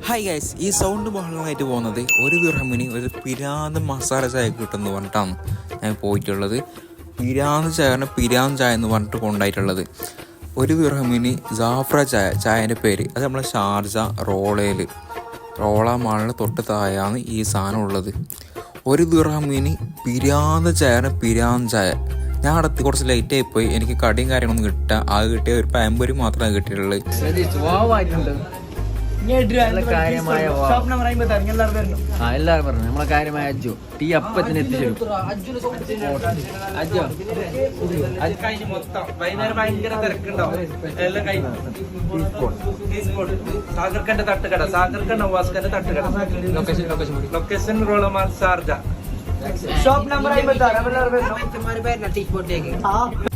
Hi guys, ഈ sound ബഹളമായിട്ട് പോകുന്നത് ഒരു ദിർഹമിന് ഒരു പിരാന്ത് മസാല ചായ കിട്ടുമെന്ന് പറഞ്ഞിട്ടാണ് ഞാൻ പോയിട്ടുള്ളത്. പിരാന്ത് ചായ എന്ന് പറഞ്ഞിട്ട് കൊണ്ടായിട്ടുള്ളത്. ഒരു ദിർഹമിന് ജാഫ്ര ചായൻ്റെ പേര്. അത് നമ്മളെ ഷാർജ റോള മാളിന് തൊട്ട് താഴെയാണ് ഈ സാധനം ഉള്ളത്. ഒരു ദിർഹമിന് പിരാന്ത് ചായ. ഞാൻ അടുത്ത് കുറച്ച് ലേറ്റ് ആയിപ്പോയി. എനിക്ക് കടിയും കാര്യങ്ങളൊന്നും കിട്ടാൻ അത് കിട്ടിയ ഒരു പാമ്പര് മാത്രമാണ് കിട്ടിയിട്ടുള്ളത്. എല്ലാവരും പറഞ്ഞു നമ്മളെ കാര്യമായ അജ്ജു ടീ അപ്പത്തിന് എത്തിച്ചേരും. ഭയങ്കര തിരക്കുണ്ടാവും. എല്ലാം കഴിഞ്ഞു. സാഗർഖണ്ഡ് തട്ടുകട, സാഗർഖണ്ഡ് നവാസ്ഖാന്റെ തട്ടുകട. Location Rolla Mall Sharjah. Shop number 56.